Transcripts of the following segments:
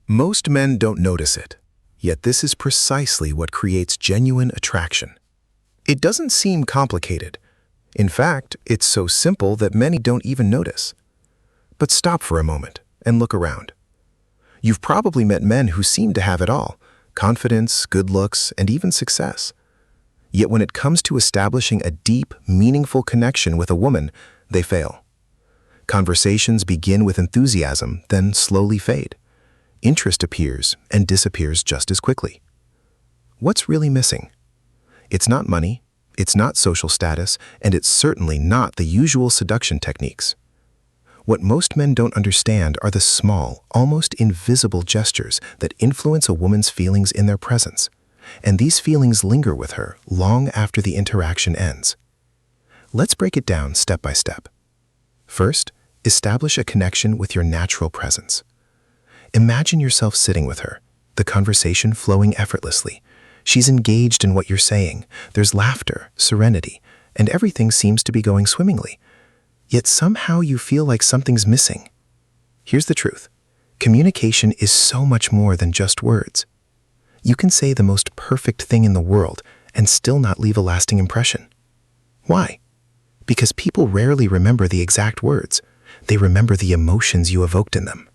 Most men don't notice it, yet this is precisely what creates genuine attraction. It doesn't seem complicated. In fact, it's so simple that many don't even notice. But stop for a moment and look around. You've probably met men who seem to have it all: confidence, good looks, and even success. Yet when it comes to establishing a deep, meaningful connection with a woman, they fail. Conversations begin with enthusiasm, then slowly fade. Interest appears and disappears just as quickly. What's really missing? It's not money, it's not social status, and it's certainly not the usual seduction techniques. What most men don't understand are the small, almost invisible gestures that influence a woman's feelings in their presence, and these feelings linger with her long after the interaction ends. Let's break it down step by step. First, establish a connection with your natural presence. Imagine yourself sitting with her, the conversation flowing effortlessly. She's engaged in what you're saying. There's laughter, serenity, and everything seems to be going swimmingly. Yet somehow you feel like something's missing. Here's the truth. Communication is so much more than just words. You can say the most perfect thing in the world and still not leave a lasting impression. Why? Because people rarely remember the exact words. They remember the emotions you evoked in them.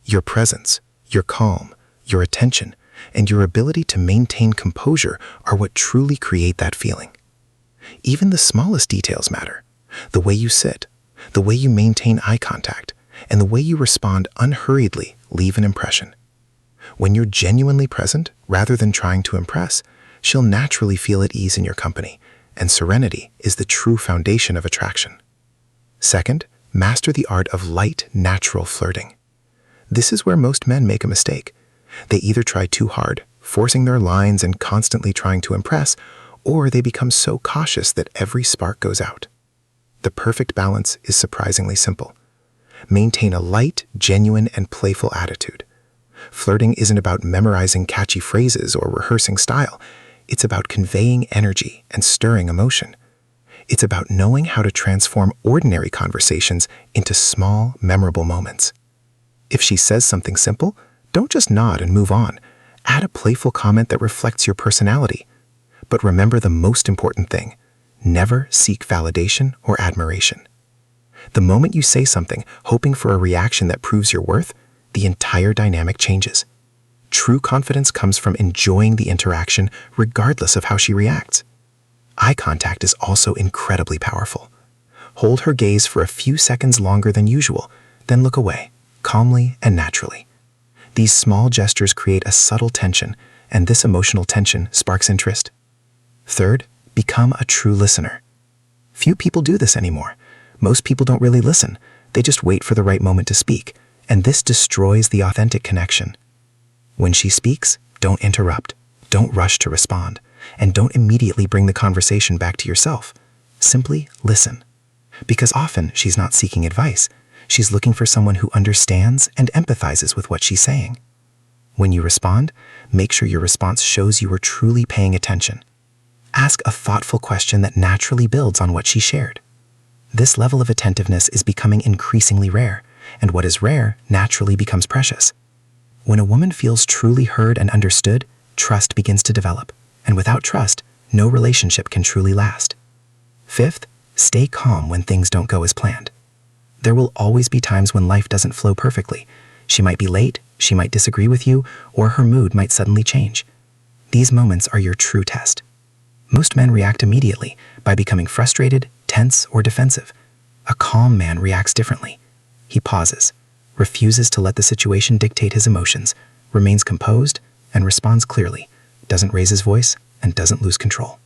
Your presence, your calm, your attention, and your ability to maintain composure are what truly create that feeling. Even the smallest details matter. The way you sit, the way you maintain eye contact, and the way you respond unhurriedly leave an impression. When you're genuinely present, rather than trying to impress, she'll naturally feel at ease in your company, and serenity is the true foundation of attraction. Second, master the art of light, natural flirting. This is where most men make a mistake. They either try too hard, forcing their lines and constantly trying to impress, or they become so cautious that every spark goes out. The perfect balance is surprisingly simple. Maintain a light, genuine, and playful attitude. Flirting isn't about memorizing catchy phrases or rehearsing style. It's about conveying energy and stirring emotion. It's about knowing how to transform ordinary conversations into small, memorable moments. If she says something simple, don't just nod and move on. Add a playful comment that reflects your personality. But remember the most important thing: never seek validation or admiration. The moment you say something, hoping for a reaction that proves your worth, the entire dynamic changes. True confidence comes from enjoying the interaction regardless of how she reacts. Eye contact is also incredibly powerful. Hold her gaze for a few seconds longer than usual, then look away, calmly and naturally. These small gestures create a subtle tension, and this emotional tension sparks interest. Third, become a true listener. Few people do this anymore. Most people don't really listen. They just wait for the right moment to speak, and this destroys the authentic connection. When she speaks, don't interrupt, don't rush to respond, and don't immediately bring the conversation back to yourself. Simply listen. Because often she's not seeking advice. She's looking for someone who understands and empathizes with what she's saying. When you respond, make sure your response shows you are truly paying attention. Ask a thoughtful question that naturally builds on what she shared. This level of attentiveness is becoming increasingly rare, and what is rare naturally becomes precious. When a woman feels truly heard and understood, trust begins to develop, and without trust, no relationship can truly last. Fifth, stay calm when things don't go as planned. There will always be times when life doesn't flow perfectly. She might be late, she might disagree with you, or her mood might suddenly change. These moments are your true test. Most men react immediately by becoming frustrated, tense, or defensive. A calm man reacts differently. He pauses, refuses to let the situation dictate his emotions, remains composed, and responds clearly, doesn't raise his voice, and doesn't lose control.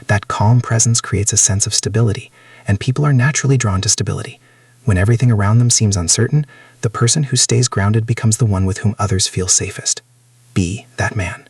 That calm presence creates a sense of stability, and people are naturally drawn to stability. When everything around them seems uncertain, the person who stays grounded becomes the one with whom others feel safest. Be that man.